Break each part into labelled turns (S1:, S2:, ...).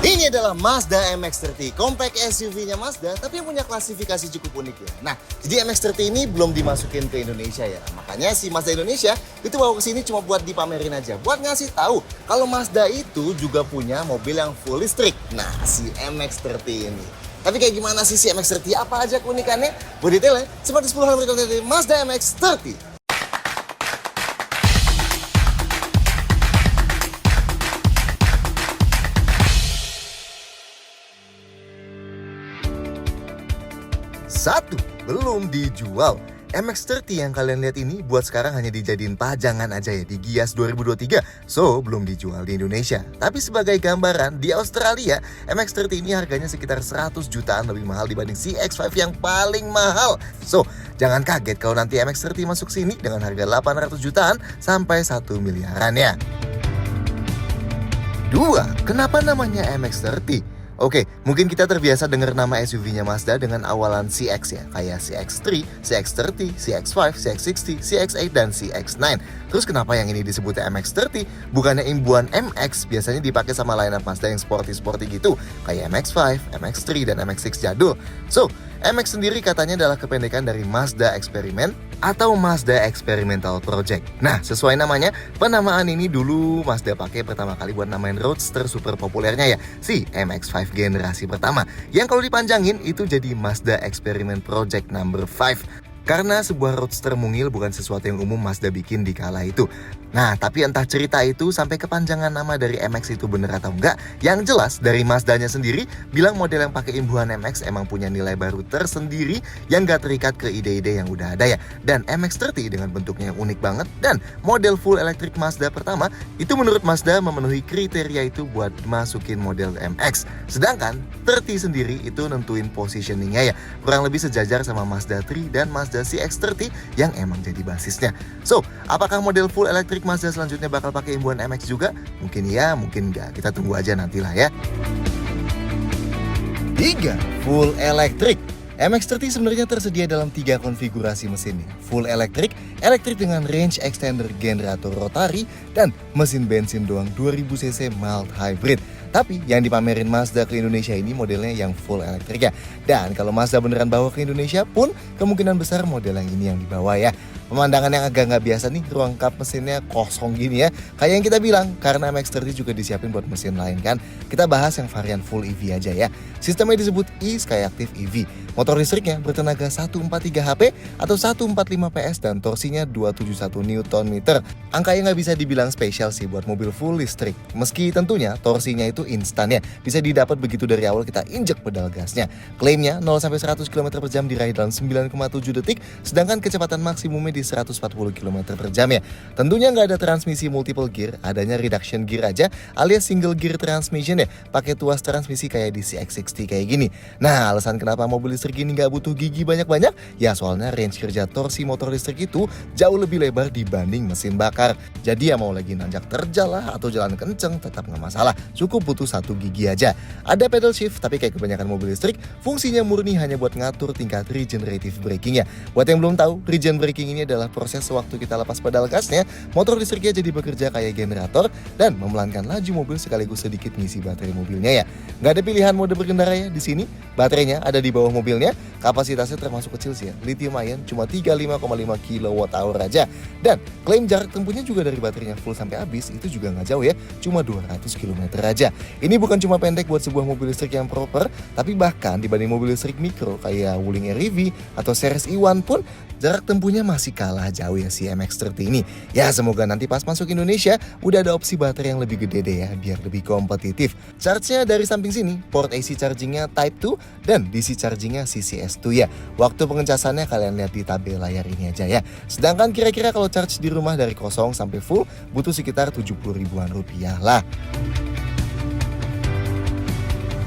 S1: Ini adalah Mazda MX-30, compact SUV-nya Mazda, tapi yang punya klasifikasi cukup unik ya. Nah, jadi MX-30 ini belum dimasukin ke Indonesia ya. Makanya si Mazda Indonesia itu bawa ke sini cuma buat dipamerin aja, buat ngasih tahu kalau Mazda itu juga punya mobil yang full listrik. Nah, si MX-30 ini. Tapi kayak gimana sih si MX-30? Apa aja keunikannya? Buat detailnya, seperti 10 hal berikut dari Mazda MX-30. Satu, belum dijual. MX-30 yang kalian lihat ini buat sekarang hanya dijadiin pajangan aja ya di Gias 2023. So, belum dijual di Indonesia. Tapi sebagai gambaran, di Australia, MX-30 ini harganya sekitar 100 jutaan lebih mahal dibanding CX-5 yang paling mahal. So, jangan kaget kalau nanti MX-30 masuk sini dengan harga 800 jutaan sampai 1 miliaran ya. Dua, kenapa namanya MX-30? Oke, mungkin kita terbiasa dengar nama SUV-nya Mazda dengan awalan CX ya, kayak CX-3, CX-30, CX-5, CX-60, CX-8, dan CX-9. Terus kenapa yang ini disebut MX-30? Bukannya imbuhan MX biasanya dipakai sama lineup Mazda yang sporty-sporty gitu, kayak MX-5, MX-3, dan MX-6 jadul. So, MX sendiri katanya adalah kependekan dari Mazda Experiment atau Mazda Experimental Project. Nah, sesuai namanya, penamaan ini dulu Mazda pakai pertama kali buat namain roadster super populernya ya, si MX-5 generasi pertama. Yang kalau dipanjangin itu jadi Mazda Experiment Project number 5. Karena sebuah roadster mungil bukan sesuatu yang umum Mazda bikin di kala itu. Nah, tapi entah cerita itu sampai kepanjangan nama dari MX itu bener atau enggak, yang jelas dari Mazdanya sendiri bilang model yang pakai imbuhan MX emang punya nilai baru tersendiri yang gak terikat ke ide-ide yang udah ada ya. Dan MX-30 dengan bentuknya yang unik banget dan model full electric Mazda pertama, itu menurut Mazda memenuhi kriteria itu buat masukin model MX. Sedangkan 30 sendiri itu nentuin positioningnya ya, kurang lebih sejajar sama Mazda 3 dan Mazda CX-30 yang emang jadi basisnya. So, apakah model full electric Mazda selanjutnya bakal pakai imbuhan MX juga? Mungkin ya, mungkin enggak. Kita tunggu aja nantilah ya. 3. Full electric. MX-30 sebenarnya tersedia dalam 3 konfigurasi mesin. Full electric, elektrik dengan range extender generator rotari, dan mesin bensin doang 2000cc mild hybrid. Tapi yang dipamerin Mazda ke Indonesia ini modelnya yang full elektrik ya. Dan kalau Mazda beneran bawa ke Indonesia pun kemungkinan besar model yang ini yang dibawa ya. Pemandangan yang agak nggak biasa nih, ruang kap mesinnya kosong gini ya. Kayak yang kita bilang, karena MX-30 juga disiapin buat mesin lain kan. Kita bahas yang varian full EV aja ya. Sistemnya disebut e-Skyactiv EV. Motor listriknya bertenaga 143 HP atau 145 PS dan torsinya 271 Nm. Angkanya nggak bisa dibilang spesial sih buat mobil full listrik. Meski tentunya torsinya itu instan ya. Bisa didapat begitu dari awal kita injek pedal gasnya. Klaimnya 0-100 km per jam diraih dalam 9,7 detik, sedangkan kecepatan maksimumnya di 140 km per jam ya. Tentunya nggak ada transmisi multiple gear, adanya reduction gear aja alias single gear transmission ya. Pakai tuas transmisi kayak di CX-60 kayak gini. Nah, alasan kenapa mobil listrik ini nggak butuh gigi banyak-banyak? Ya soalnya range kerja torsi motor listrik itu jauh lebih lebar dibanding mesin bakar. Jadi ya mau lagi nanjak terjal lah atau jalan kenceng tetap nggak masalah. Cukup butuh 1 gigi aja. Ada pedal shift, tapi kayak kebanyakan mobil listrik, fungsinya murni hanya buat ngatur tingkat regenerative braking ya. Buat yang belum tahu, regen braking ini adalah proses sewaktu kita lepas pedal gasnya, motor listriknya jadi bekerja kayak generator dan memelankan laju mobil sekaligus sedikit ngisi baterai mobilnya ya. Nggak ada pilihan mode berkendara ya di sini. Baterainya ada di bawah mobilnya, kapasitasnya termasuk kecil sih ya, lithium ion cuma 35,5 kWh aja. Dan klaim jarak tempuhnya juga dari baterainya full sampai habis itu juga nggak jauh ya, cuma 200 km aja. Ini bukan cuma pendek buat sebuah mobil listrik yang proper, tapi bahkan dibanding mobil listrik mikro kayak Wuling REV atau Series E1 pun jarak tempuhnya masih kalah jauh ya si MX-30 ini. Ya semoga nanti pas masuk Indonesia udah ada opsi baterai yang lebih gede deh ya biar lebih kompetitif. Charge-nya dari samping sini, port AC charging-nya Type 2 dan DC charging-nya CCS2 ya. Waktu pengecasannya kalian lihat di tabel layar ini aja ya. Sedangkan kira-kira kalau charge di rumah dari kosong sampai full butuh sekitar 70 ribuan rupiah lah.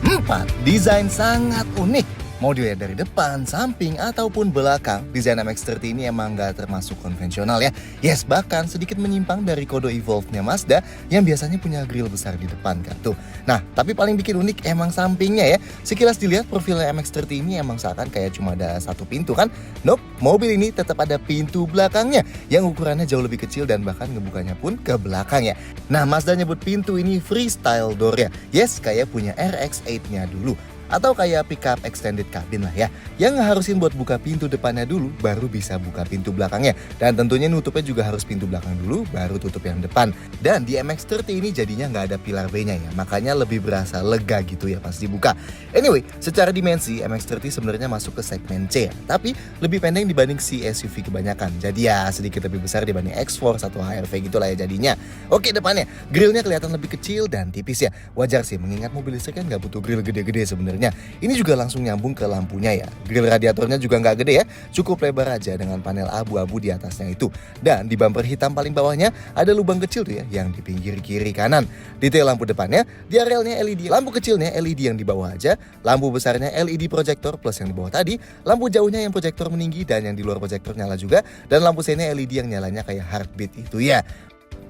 S1: 4. Desain sangat unik. Mau dilihat dari depan, samping, ataupun belakang, desain MX-30 ini emang nggak termasuk konvensional ya. Yes, bahkan sedikit menyimpang dari kode Evolve-nya Mazda yang biasanya punya grill besar di depan kan tuh. Nah, tapi paling bikin unik emang sampingnya ya. Sekilas dilihat profilnya MX-30 ini emang seakan kayak cuma ada satu pintu kan. Nope, mobil ini tetap ada pintu belakangnya yang ukurannya jauh lebih kecil dan bahkan ngebukanya pun ke belakang ya. Nah, Mazda nyebut pintu ini freestyle door ya. Yes, kayak punya RX-8-nya dulu. Atau kayak pickup extended cabin lah ya, yang ngeharusin buat buka pintu depannya dulu baru bisa buka pintu belakangnya. Dan tentunya nutupnya juga harus pintu belakang dulu baru tutup yang depan. Dan di MX-30 ini jadinya nggak ada pilar B-nya ya, makanya lebih berasa lega gitu ya pas dibuka. Anyway, secara dimensi MX-30 sebenarnya masuk ke segmen C ya, tapi lebih pendek dibanding si SUV kebanyakan. Jadi ya sedikit lebih besar dibanding X-Force atau HR-V gitulah ya jadinya. Oke, depannya grillnya kelihatan lebih kecil dan tipis ya. Wajar sih mengingat mobil listrik kan nggak butuh grill gede-gede sebenarnya. Ini juga langsung nyambung ke lampunya ya. Grill radiatornya juga nggak gede ya, cukup lebar aja dengan panel abu-abu di atasnya itu. Dan di bumper hitam paling bawahnya ada lubang kecil tuh ya yang di pinggir kiri kanan. Detail lampu depannya, di arealnya LED, lampu kecilnya LED yang di bawah aja, lampu besarnya LED proyektor plus yang di bawah tadi, lampu jauhnya yang proyektor meninggi dan yang di luar proyektor nyala juga, dan lampu seinnya LED yang nyalanya kayak heartbeat itu ya.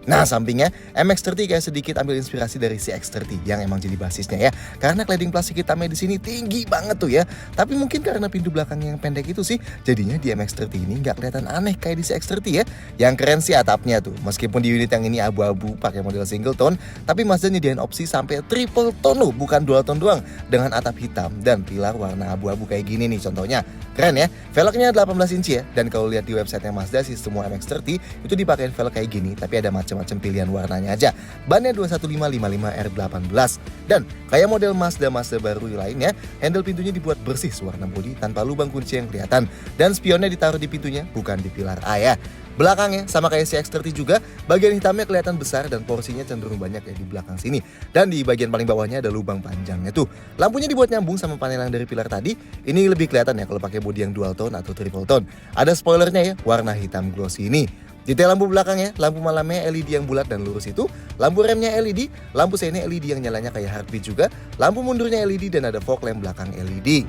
S1: Nah, sampingnya MX-30 kayak sedikit ambil inspirasi dari CX-30 yang emang jadi basisnya ya. Karena cladding plastik hitamnya di sini tinggi banget tuh ya. Tapi mungkin karena pintu belakang yang pendek itu sih, jadinya di MX-30 ini nggak kelihatan aneh kayak di CX-30 ya. Yang keren sih atapnya tuh. Meskipun di unit yang ini abu-abu pakai model single tone, tapi Mazda nyediain opsi sampai triple tone loh, bukan dual tone doang. Dengan atap hitam dan pilar warna abu-abu kayak gini nih contohnya. Keren ya. Velgnya 18 inci ya. Dan kalau lihat di websitenya Mazda sih semua MX-30 itu dipakai velg kayak gini, tapi ada macam pilihan warnanya aja. Bannya 21555 R18. Dan kayak model Mazda baru lainnya, handle pintunya dibuat bersih sewarna bodi tanpa lubang kunci yang kelihatan. Dan spionnya ditaruh di pintunya, bukan di pilar A ya. Belakangnya sama kayak CX-30 juga, bagian hitamnya kelihatan besar dan porsinya cenderung banyak ya di belakang sini. Dan di bagian paling bawahnya ada lubang panjangnya tuh. Lampunya dibuat nyambung sama panel yang dari pilar tadi. Ini lebih kelihatan ya kalau pakai bodi yang dual tone atau triple tone. Ada spoilernya ya, warna hitam glossy ini. Detail lampu belakangnya, lampu malamnya LED yang bulat dan lurus itu, lampu remnya LED, lampu seinnya LED yang nyalanya kayak heartbeat juga, lampu mundurnya LED dan ada fog lamp belakang LED.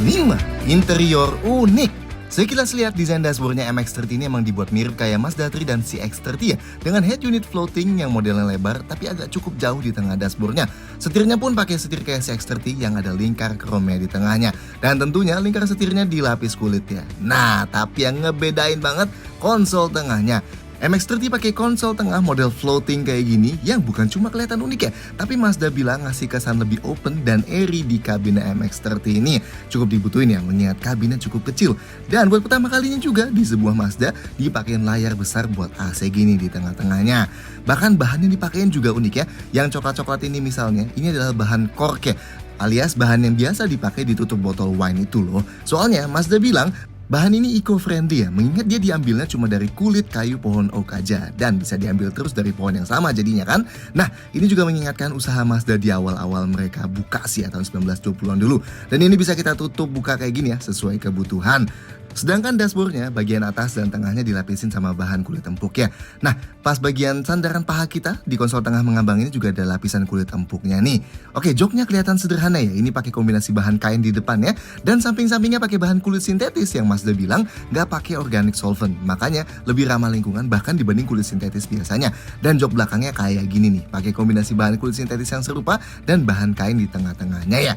S1: Lima, interior unik. Sekilas lihat desain dashboardnya MX-30 ini emang dibuat mirip kayak Mazda 3 dan CX-30 ya, dengan head unit floating yang modelnya lebar tapi agak cukup jauh di tengah dashboardnya. Setirnya pun pakai setir kayak CX-30 yang ada lingkar chrome di tengahnya, dan tentunya lingkar setirnya dilapis kulit ya. Nah, tapi yang ngebedain banget konsol tengahnya. MX-30 pakai konsol tengah model floating kayak gini yang bukan cuma kelihatan unik ya, tapi Mazda bilang ngasih kesan lebih open dan airy di kabin MX-30 ini. Cukup dibutuhin ya mengingat kabinnya cukup kecil. Dan buat pertama kalinya juga di sebuah Mazda dipakein layar besar buat AC gini di tengah-tengahnya. Bahkan bahan yang dipakein juga unik ya. Yang coklat-coklat ini misalnya, ini adalah bahan cork ya, alias bahan yang biasa dipakai di tutup botol wine itu loh. Soalnya Mazda bilang bahan ini eco-friendly ya, mengingat dia diambilnya cuma dari kulit kayu pohon oak aja dan bisa diambil terus dari pohon yang sama jadinya kan. Nah, ini juga mengingatkan usaha Mazda di awal-awal mereka buka sih ya, tahun 1920-an dulu. Dan ini bisa kita tutup buka kayak gini ya, sesuai kebutuhan. Sedangkan dashboardnya bagian atas dan tengahnya dilapisin sama bahan kulit empuk ya. Nah, pas bagian sandaran paha kita di konsol tengah mengambang ini juga ada lapisan kulit empuknya nih. Oke, joknya kelihatan sederhana ya. Ini pakai kombinasi bahan kain di depannya dan samping-sampingnya pakai bahan kulit sintetis yang Mazda bilang nggak pakai organic solvent. Makanya lebih ramah lingkungan bahkan dibanding kulit sintetis biasanya. Dan jok belakangnya kayak gini nih, pakai kombinasi bahan kulit sintetis yang serupa dan bahan kain di tengah-tengahnya ya.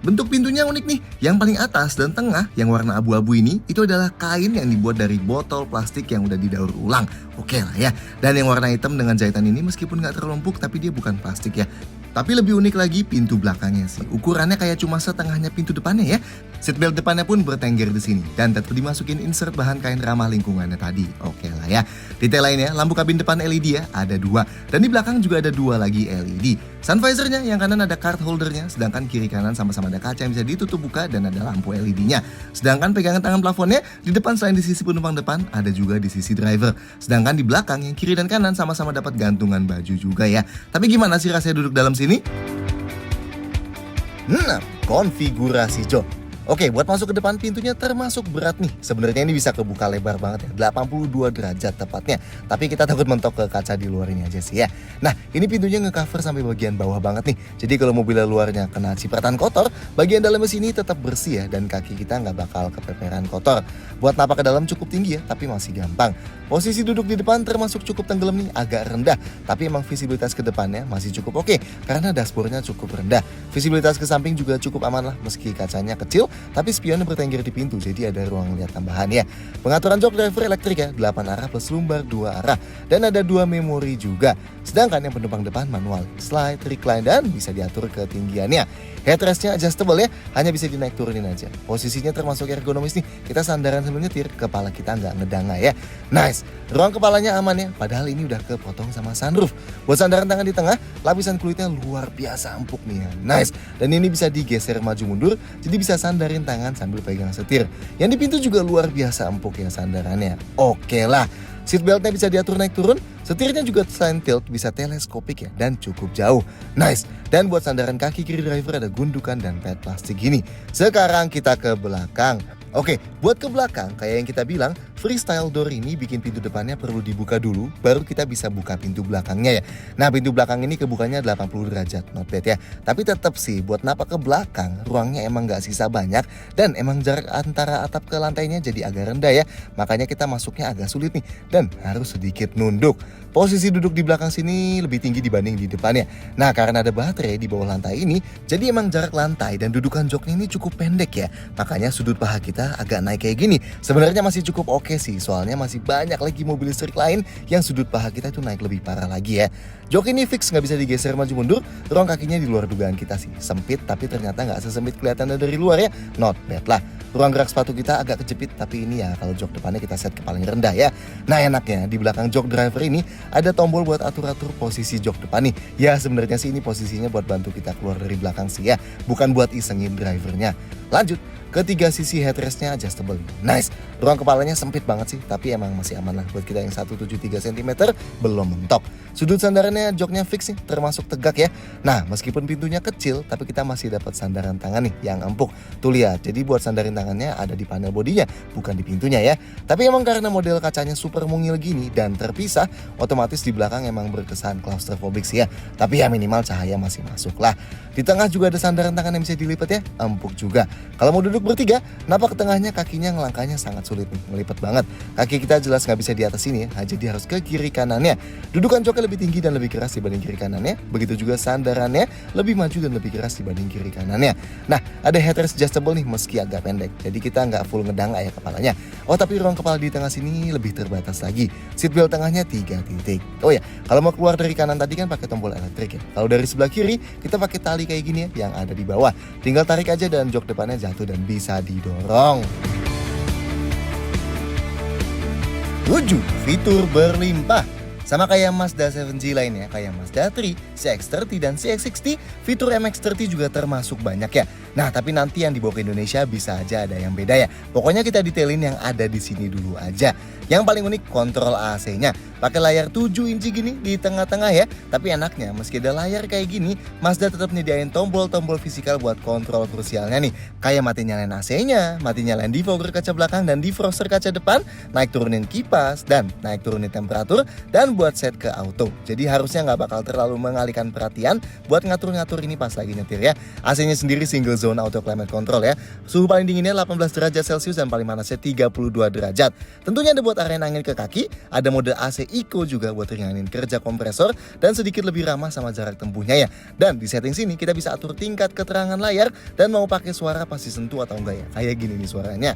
S1: Bentuk pintunya unik nih, yang paling atas dan tengah yang warna abu-abu ini itu adalah kain yang dibuat dari botol plastik yang udah didaur ulang. Oke lah ya, dan yang warna hitam dengan jahitan ini meskipun gak terlalu empuk tapi dia bukan plastik ya. Tapi lebih unik lagi pintu belakangnya sih, ukurannya kayak cuma setengahnya pintu depannya ya. Seatbelt depannya pun bertengger di sini dan tetap dimasukin insert bahan kain ramah lingkungannya tadi. Oke lah ya. Detail lainnya, lampu kabin depan LED ya, ada 2 dan di belakang juga ada 2 lagi LED. Sun visornya yang kanan ada card holdernya, sedangkan kiri kanan sama-sama ada kaca yang bisa ditutup buka dan ada lampu LED-nya. Sedangkan pegangan tangan plafonnya di depan selain di sisi penumpang depan ada juga di sisi driver. Sedangkan di belakang yang kiri dan kanan sama-sama dapat gantungan baju juga ya. Tapi gimana sih rasanya duduk dalam sini? Konfigurasi jok. Oke, buat masuk ke depan pintunya termasuk berat nih. Sebenarnya ini bisa kebuka lebar banget ya, 82 derajat tepatnya. Tapi kita takut mentok ke kaca di luar ini aja sih ya. Nah, ini pintunya ngecover sampai bagian bawah banget nih. Jadi kalau mobil luarnya kena cipratan kotor, bagian dalamnya sini tetap bersih ya, dan kaki kita nggak bakal kepeperan kotor. Buat napak ke dalam cukup tinggi ya, tapi masih gampang. Posisi duduk di depan termasuk cukup tenggelam nih, agak rendah. Tapi emang visibilitas ke depannya masih cukup oke, karena dashboardnya cukup rendah. Visibilitas ke samping juga cukup aman lah, meski kacanya kecil, tapi spionnya bertengger di pintu, jadi ada ruang lihat tambahan ya. Pengaturan jok driver elektrik ya, 8 arah plus lumbar 2 arah, dan ada 2 memori juga. Sedangkan yang penumpang depan manual, slide, recline, dan bisa diatur ketinggiannya. Headrestnya adjustable ya, hanya bisa dinaik turunin aja. Posisinya termasuk ergonomis nih, kita sandaran sambil nyetir, kepala kita nggak ngedanga ya. Nice, ruang kepalanya aman ya, padahal ini udah kepotong sama sunroof. Buat sandaran tangan di tengah, lapisan kulitnya luar biasa empuk nih ya. Nice, dan ini bisa digeser maju mundur, jadi bisa sandarin tangan sambil pegang setir. Yang di pintu juga luar biasa empuk ya sandarannya. Oke lah. Seatbeltnya bisa diatur naik turun, setirnya juga selain tilt bisa teleskopik ya, dan cukup jauh. Nice, dan buat sandaran kaki kiri driver ada gundukan dan pad plastik gini. Sekarang kita ke belakang. Oke, buat ke belakang kayak yang kita bilang, freestyle door ini bikin pintu depannya perlu dibuka dulu, baru kita bisa buka pintu belakangnya ya. Nah, pintu belakang ini kebukanya 80 derajat, not bad ya. Tapi tetap sih, buat napak ke belakang, ruangnya emang gak sisa banyak, dan emang jarak antara atap ke lantainya jadi agak rendah ya. Makanya kita masuknya agak sulit nih, dan harus sedikit nunduk. Posisi duduk di belakang sini lebih tinggi dibanding di depannya. Nah, karena ada baterai di bawah lantai ini, jadi emang jarak lantai dan dudukan joknya ini cukup pendek ya. Makanya sudut paha kita agak naik kayak gini. Sebenarnya masih cukup oke sih, soalnya masih banyak lagi mobil listrik lain yang sudut paha kita itu naik lebih parah lagi ya. Jok ini fix nggak bisa digeser maju mundur, ruang kakinya di luar dugaan kita sih. Sempit tapi ternyata nggak sesempit kelihatannya dari luar ya, not bad lah. Ruang gerak sepatu kita agak kejepit, tapi ini ya kalau jok depannya kita set ke paling rendah ya. Nah, enaknya di belakang jok driver ini ada tombol buat atur-atur posisi jok depan nih. Ya sebenarnya sih ini posisinya buat bantu kita keluar dari belakang sih ya, bukan buat isengin drivernya. Lanjut, ketiga sisi headrestnya adjustable. Nice, ruang kepalanya sempit banget sih, tapi emang masih aman lah buat kita yang 173 cm belum mentok. Sudut sandarannya joknya fix nih, termasuk tegak ya. Nah, meskipun pintunya kecil, tapi kita masih dapat sandaran tangan nih yang empuk. Tuh lihat, jadi buat sandarin tangannya ada di panel bodinya, bukan di pintunya ya. Tapi emang karena model kacanya super mungil gini dan terpisah, otomatis di belakang emang berkesan claustrophobic sih ya. Tapi ya minimal cahaya masih masuk lah. Di tengah juga ada sandaran tangan yang bisa dilipat ya, empuk juga. Kalau mau duduk bertiga, napak ke tengahnya kakinya ngelangkahnya sangat sulit nih, ngelipat banget. Kaki kita jelas nggak bisa di atas sini ya, jadi harus ke kiri kanannya. Dudukan joknya lebih tinggi dan lebih keras dibanding kiri kanannya, begitu juga sandarannya lebih maju dan lebih keras dibanding kiri kanannya. Nah, ada headrest adjustable nih meski agak pendek, jadi kita nggak full ngedang ya kepalanya. Oh, tapi ruang kepala di tengah sini lebih terbatas lagi. Seatbelt tengahnya 3 titik. Oh ya, kalau mau keluar dari kanan tadi kan pakai tombol elektrik ya. Kalau dari sebelah kiri, kita pakai tali kayak gini ya, yang ada di bawah. Tinggal tarik aja dan jok depannya jatuh dan bisa didorong. 7. Fitur berlimpah. Sama kayak Mazda 7G lainnya, kayak Mazda 3, CX-30 dan CX-60, fitur MX-30 juga termasuk banyak ya. Nah, tapi nanti yang dibawa ke Indonesia bisa aja ada yang beda ya. Pokoknya kita detailin yang ada di sini dulu aja. Yang paling unik kontrol AC-nya. Pakai layar 7 inci gini di tengah-tengah ya. Tapi enaknya meski ada layar kayak gini, Mazda tetap nyediain tombol-tombol fisikal buat kontrol krusialnya nih. Kayak mati nyalain AC-nya, mati nyalain defogger kaca belakang dan defroster kaca depan, naik turunin kipas dan naik turunin temperatur, dan buat set ke auto. Jadi harusnya nggak bakal terlalu mengalihkan perhatian buat ngatur-ngatur ini pas lagi nyetir ya. AC-nya sendiri single zone auto climate control ya. Suhu paling dinginnya 18 derajat Celcius dan paling panasnya 32 derajat. Tentunya ada buat area angin ke kaki, ada mode AC Eco juga buat ringanin kerja kompresor dan sedikit lebih ramah sama jarak tempuhnya ya. Dan di setting sini kita bisa atur tingkat keterangan layar dan mau pakai suara pasti sentuh atau enggak ya. Kayak gini nih suaranya.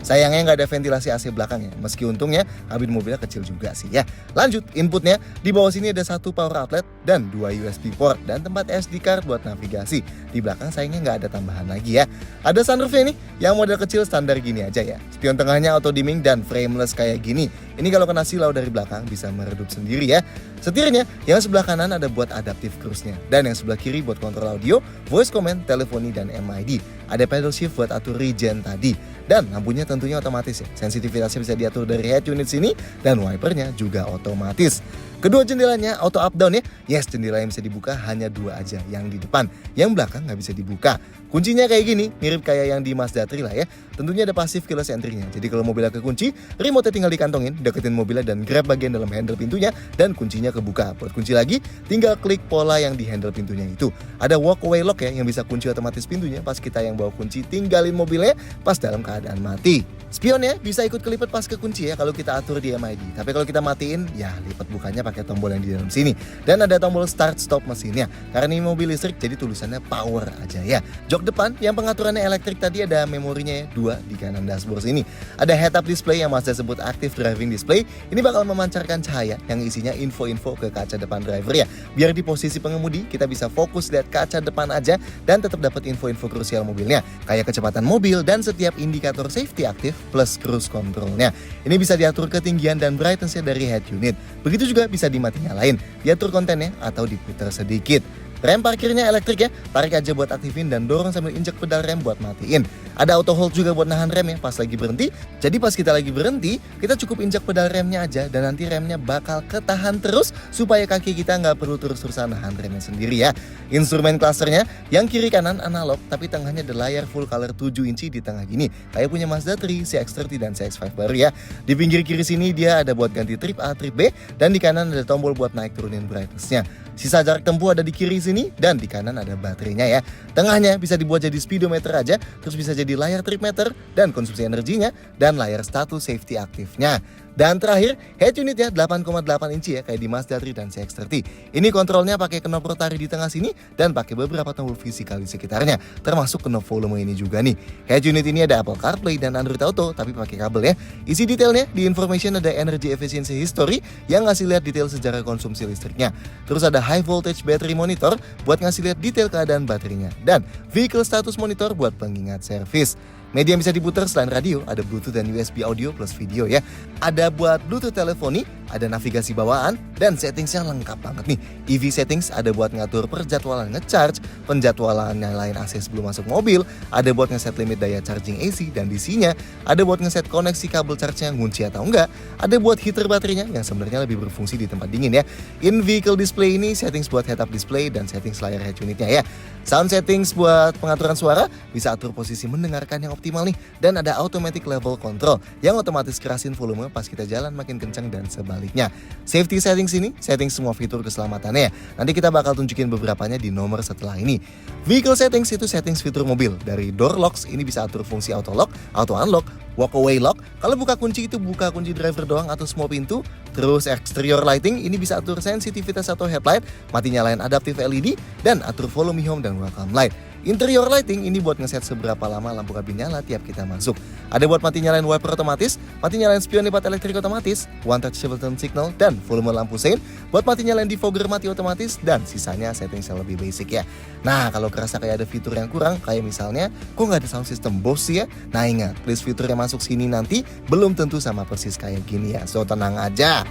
S1: Sayangnya nggak ada ventilasi AC belakang ya, meski untungnya kabin mobilnya kecil juga sih ya. Lanjut, inputnya di bawah sini ada 1 power outlet dan 2 USB port dan tempat SD card buat navigasi. Di belakang sayangnya nggak ada tambahan lagi ya. Ada sunroofnya nih, yang model kecil standar gini aja ya. Spion tengahnya auto dimming dan frameless kayak gini. Ini kalau kena silau dari belakang bisa meredup sendiri ya. Setirnya yang sebelah kanan ada buat adaptive cruise-nya dan yang sebelah kiri buat kontrol audio, voice command, teleponi dan MID. Ada pedal shift buat atur regen tadi. Dan lampunya tentunya otomatis ya. Sensitivitasnya bisa diatur dari head unit sini dan wipernya juga otomatis. Kedua jendelanya auto up down ya. Yes, jendela yang bisa dibuka hanya 2 aja, yang di depan. Yang belakang nggak bisa dibuka. Kuncinya kayak gini, mirip kayak yang di Mazda 3 lah ya. Tentunya ada passive keyless entry-nya. Jadi kalau mobilnya kekunci, remote tinggal dikantongin, deketin mobilnya dan grab bagian dalam handle pintunya dan kuncinya kebuka. Buat kunci lagi, tinggal klik pola yang di handle pintunya itu. Ada walk away lock ya, yang bisa kunci otomatis pintunya pas kita yang bawa kunci tinggalin mobilnya pas dalam keadaan mati. Spionnya bisa ikut kelipet pas kekunci ya kalau kita atur di MID. Tapi kalau kita matiin, ya lipat bukanya pakai tombol yang di dalam sini. Dan ada tombol start stop mesinnya. Karena ini mobil listrik jadi tulisannya power aja ya. Jok depan yang pengaturannya elektrik tadi ada memorinya ya, 2 di kanan dashboard sini. Ada head up display yang Mazda sebut active driving display. Ini bakal memancarkan cahaya yang isinya info-info ke kaca depan driver ya. Biar di posisi pengemudi kita bisa fokus lihat kaca depan aja dan tetap dapat info-info krusial mobilnya. Kayak kecepatan mobil dan setiap indikator safety aktif plus cruise controlnya. Ini bisa diatur ketinggian dan brightness-nya dari head unit. Begitu juga bisa dimati nyalain, diatur kontennya atau diputar sedikit. Rem parkirnya elektrik ya, tarik aja buat aktifin dan dorong sambil injek pedal rem buat matiin. Ada auto hold juga buat nahan rem ya pas lagi berhenti. Jadi pas kita lagi berhenti, kita cukup injek pedal remnya aja dan nanti remnya bakal ketahan terus supaya kaki kita nggak perlu terus-terusan nahan remnya sendiri ya. Instrumen clusternya yang kiri kanan analog tapi tengahnya ada layar full color 7 inci di tengah gini. Kayak punya Mazda 3, CX-30 dan CX-5 baru ya. Di pinggir kiri sini dia ada buat ganti trip A, trip B dan di kanan ada tombol buat naik turunin brightness-nya. Sisa jarak tempuh ada di kiri sini dan di kanan ada baterainya ya. Tengahnya bisa dibuat jadi speedometer aja, terus bisa jadi layar trip meter dan konsumsi energinya dan layar status safety aktifnya. Dan terakhir, head unitnya 8,8 inci ya kayak di Mazda 3 dan CX-30. Ini kontrolnya pakai knob rotari di tengah sini dan pakai beberapa tombol fisikal di sekitarnya, termasuk knob volume ini juga nih. Head unit ini ada Apple CarPlay dan Android Auto tapi pakai kabel ya. Isi detailnya di information ada energy efficiency history yang ngasih lihat detail sejarah konsumsi listriknya. Terus ada high voltage battery monitor buat ngasih lihat detail keadaan baterainya dan vehicle status monitor buat pengingat servis. Media yang bisa diputar selain radio, ada Bluetooth dan USB audio plus video ya. Ada buat Bluetooth teleponi, ada navigasi bawaan, dan settingsnya lengkap banget nih. EV settings ada buat ngatur perjadwalan ngecharge, penjadwalan nyalain AC sebelum masuk mobil, ada buat ngeset limit daya charging AC dan DC-nya, ada buat ngeset koneksi kabel charge-nya ngunci atau enggak, ada buat heater baterainya yang sebenarnya lebih berfungsi di tempat dingin ya. In vehicle display ini settings buat head up display dan settings layar head unitnya ya. Sound settings buat pengaturan suara, bisa atur posisi mendengarkan yang optimal nih, dan ada automatic level control yang otomatis kerasin volume pas kita jalan makin kencang dan sebaliknya. Safety settings ini, settings semua fitur keselamatannya ya. Nanti kita bakal tunjukin beberapanya di nomor setelah ini. Vehicle settings itu settings fitur mobil. Dari door locks ini bisa atur fungsi auto lock, auto unlock, walk away lock. Kalau buka kunci itu buka kunci driver doang atau semua pintu. Terus exterior lighting ini bisa atur sensitivitas atau headlight, mati nyalain adaptive LED, dan atur follow me home dan welcome light. Interior lighting ini buat ngeset seberapa lama lampu kabin nyala tiap kita masuk. Ada buat mati nyalain wiper otomatis, mati nyalain spion lipat elektrik otomatis, one touch turn signal, dan volume lampu sein. Buat mati nyalain defogger mati otomatis, dan sisanya setting yang lebih basic ya. Nah kalau kerasa kayak ada fitur yang kurang, kayak misalnya kok nggak ada sound system Bose sih ya? Nah ingat, list fitur yang masuk sini nanti belum tentu sama persis kayak gini ya. So tenang aja.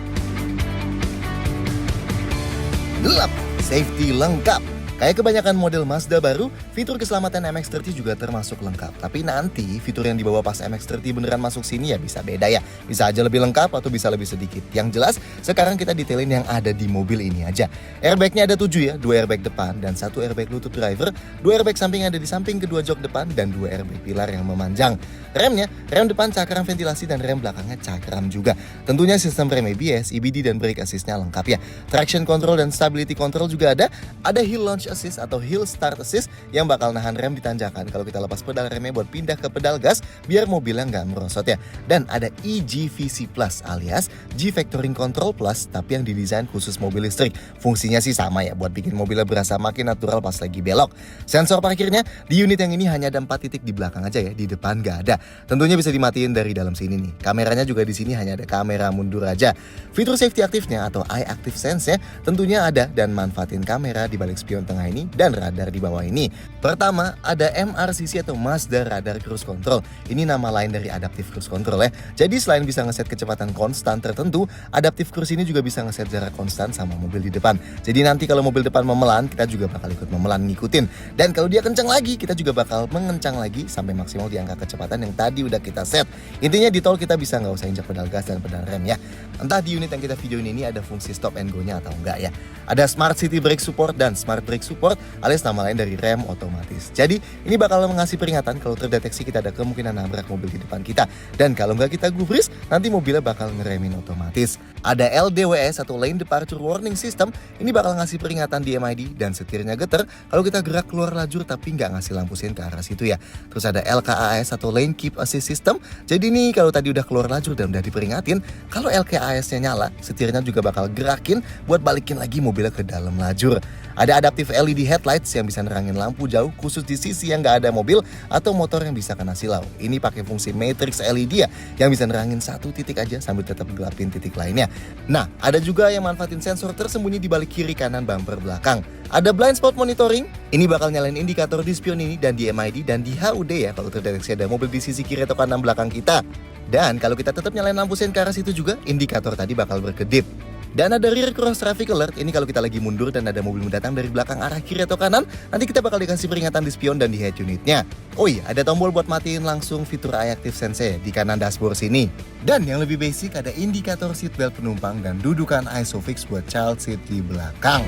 S1: 8. Safety lengkap. Kayak kebanyakan model Mazda baru, fitur keselamatan MX-30 juga termasuk lengkap. Tapi nanti fitur yang dibawa pas MX-30 beneran masuk sini ya bisa beda ya. Bisa aja lebih lengkap atau bisa lebih sedikit. Yang jelas, sekarang kita detailin yang ada di mobil ini aja. Airbagnya ada 7 ya, 2 airbag depan dan 1 airbag lutut driver, 2 airbag samping ada di samping kedua jok depan dan 2 airbag pilar yang memanjang. Remnya, rem depan cakram ventilasi dan rem belakangnya cakram juga. Tentunya sistem rem ABS, EBD dan brake assist-nya lengkap ya. Traction control dan stability control juga ada. Ada hill launch assist atau hill start assist yang bakal nahan rem di tanjakan kalau kita lepas pedal remnya buat pindah ke pedal gas biar mobilnya nggak merosot ya. Dan ada eGVC Plus alias G-Factoring Control Plus tapi yang didesain khusus mobil listrik. Fungsinya sih sama ya buat bikin mobilnya berasa makin natural pas lagi belok. Sensor parkirnya di unit yang ini hanya ada 4 titik di belakang aja ya, di depan nggak ada. Tentunya bisa dimatiin dari dalam sini nih. Kameranya juga di sini hanya ada kamera mundur aja. Fitur safety aktifnya atau Eye Active Sense-nya tentunya ada dan manfaatin kamera di balik spion tengah tengah ini dan radar di bawah ini. Pertama, ada MRCC atau Mazda Radar Cruise Control. Ini nama lain dari Adaptive Cruise Control ya. Jadi selain bisa ngeset kecepatan konstan tertentu, Adaptive Cruise ini juga bisa ngeset jarak konstan sama mobil di depan. Jadi nanti kalau mobil depan memelan, kita juga bakal ikut memelan ngikutin. Dan kalau dia kencang lagi, kita juga bakal mengencang lagi sampai maksimal di angka kecepatan yang tadi udah kita set. Intinya di tol kita bisa nggak usah injak pedal gas dan pedal rem ya. Entah di unit yang kita videoin ini ada fungsi stop and go-nya atau enggak ya. Ada Smart City Brake Support dan Smart Brake Support alias nama lain dari rem otomatis. Jadi ini bakal mengasih peringatan kalau terdeteksi kita ada kemungkinan nabrak mobil di depan kita. Dan kalau nggak kita gubris, nanti mobilnya bakal ngeremin otomatis. Ada LDWS atau Lane Departure Warning System. Ini bakal ngasih peringatan di MID dan setirnya getar kalau kita gerak keluar lajur tapi nggak ngasih lampu sein ke arah situ ya. Terus ada LKAS atau Lane Keep Assist System. Jadi nih kalau tadi udah keluar lajur dan udah diperingatin, kalau LKAS-nya nyala, setirnya juga bakal gerakin buat balikin lagi mobilnya ke dalam lajur. Ada Adaptive LED Headlights yang bisa nerangin lampu jauh khusus di sisi yang nggak ada mobil atau motor yang bisa kena silau. Ini pakai fungsi Matrix LED ya, yang bisa nerangin satu titik aja sambil tetap gelapin titik lainnya. Nah, ada juga yang manfaatin sensor tersembunyi di balik kiri kanan bumper belakang. Ada blind spot monitoring, ini bakal nyalain indikator di spion ini dan di MID dan di HUD ya kalau terdeteksi ada mobil di sisi kiri atau kanan belakang kita. Dan kalau kita tetap nyalain lampu sein ke arah situ juga, indikator tadi bakal berkedip. Dan ada rear cross traffic alert, ini kalau kita lagi mundur dan ada mobil mendatang dari belakang arah kiri atau kanan, nanti kita bakal dikasih peringatan di spion dan di head unitnya. Oh iya, ada tombol buat matiin langsung fitur Eye Active Sense di kanan dashboard sini. Dan yang lebih basic ada indikator seatbelt penumpang dan dudukan ISOFIX buat child seat di belakang.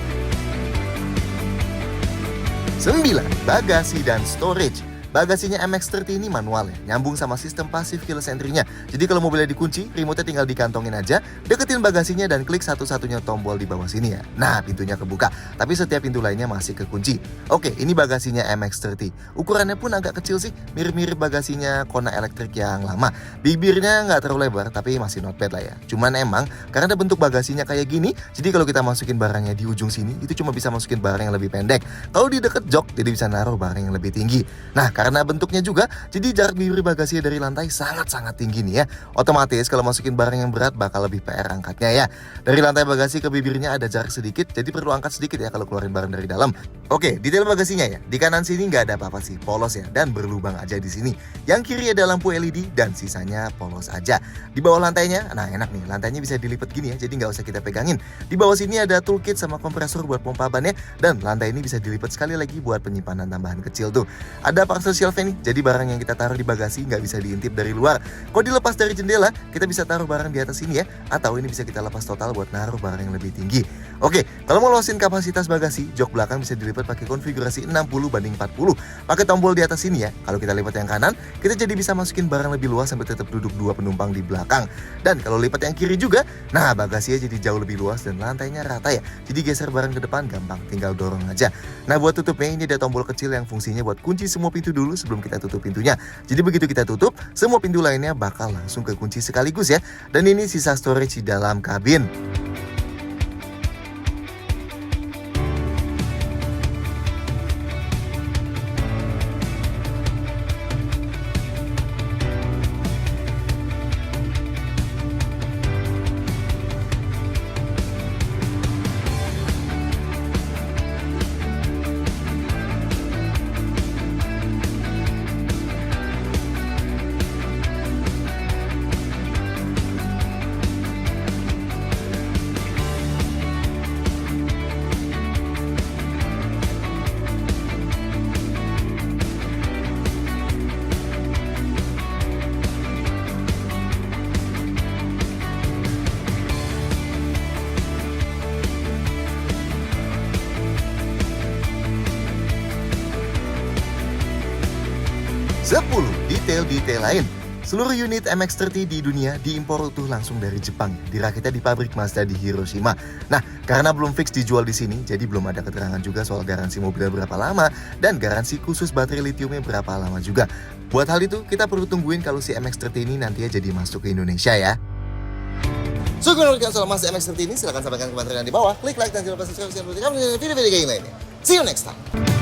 S1: 9. Bagasi dan storage. Bagasinya MX-30 ini manual ya, nyambung sama sistem passive keyless entry-nya. Jadi kalau mobilnya dikunci, remote-nya tinggal dikantongin aja, deketin bagasinya dan klik satu-satunya tombol di bawah sini ya. Nah, pintunya kebuka, tapi setiap pintu lainnya masih kekunci. Oke, ini bagasinya MX-30. Ukurannya pun agak kecil sih, mirip-mirip bagasinya Kona elektrik yang lama. Bibirnya nggak terlalu lebar, tapi masih not bad lah ya. Cuman emang, karena bentuk bagasinya kayak gini, jadi kalau kita masukin barangnya di ujung sini, itu cuma bisa masukin barang yang lebih pendek. Kalau di deket jok, jadi bisa naruh barang yang lebih tinggi. Nah, karena bentuknya juga, jadi jarak bibir bagasi dari lantai sangat-sangat tinggi nih ya. Otomatis kalau masukin barang yang berat bakal lebih PR angkatnya ya. Dari lantai bagasi ke bibirnya ada jarak sedikit, jadi perlu angkat sedikit ya kalau keluarin barang dari dalam. Oke, detail bagasinya ya. Di kanan sini nggak ada apa-apa sih, polos ya, dan berlubang aja di sini. Yang kiri ada lampu LED dan sisanya polos aja. Di bawah lantainya, nah enak nih, lantainya bisa dilipat gini ya, jadi nggak usah kita pegangin. Di bawah sini ada toolkit sama kompresor buat pompa bannya, dan lantai ini bisa dilipat sekali lagi buat penyimpanan tambahan kecil tuh. Ada parcel shelf nih, jadi barang yang kita taruh di bagasi nggak bisa diintip dari luar. Kalau dilepas dari jendela, kita bisa taruh barang di atas sini ya, atau ini bisa kita lepas total buat naruh barang yang lebih tinggi. Oke, kalau mau luasin kapasitas bagasi, jok belakang bisa dilipat pakai konfigurasi 60/40. Pakai tombol di atas sini ya. Kalau kita lipat yang kanan, kita jadi bisa masukin barang lebih luas sampai tetap duduk 2 penumpang di belakang. Dan kalau lipat yang kiri juga, nah bagasinya jadi jauh lebih luas dan lantainya rata ya. Jadi geser barang ke depan gampang, tinggal dorong aja. Nah buat tutupnya ini ada tombol kecil yang fungsinya buat kunci semua pintu dulu sebelum kita tutup pintunya. Jadi begitu kita tutup, semua pintu lainnya bakal langsung kekunci sekaligus ya. Dan ini sisa storage di dalam kabin. 10. Detail-detail lain. Seluruh unit MX-30 di dunia diimpor utuh langsung dari Jepang, dirakitnya di pabrik Mazda di Hiroshima. Nah, karena belum fix dijual di sini, jadi belum ada keterangan juga soal garansi mobilnya berapa lama dan garansi khusus baterai litiumnya berapa lama juga. Buat hal itu, kita perlu tungguin kalau si MX-30 ini nantinya jadi masuk ke Indonesia ya. So, kalau kalian soal Mazda MX-30 ini, silahkan sampaikan komentar di bawah, klik like dan jangan lupa subscribe dan video-video kayak lainnya. See you next time.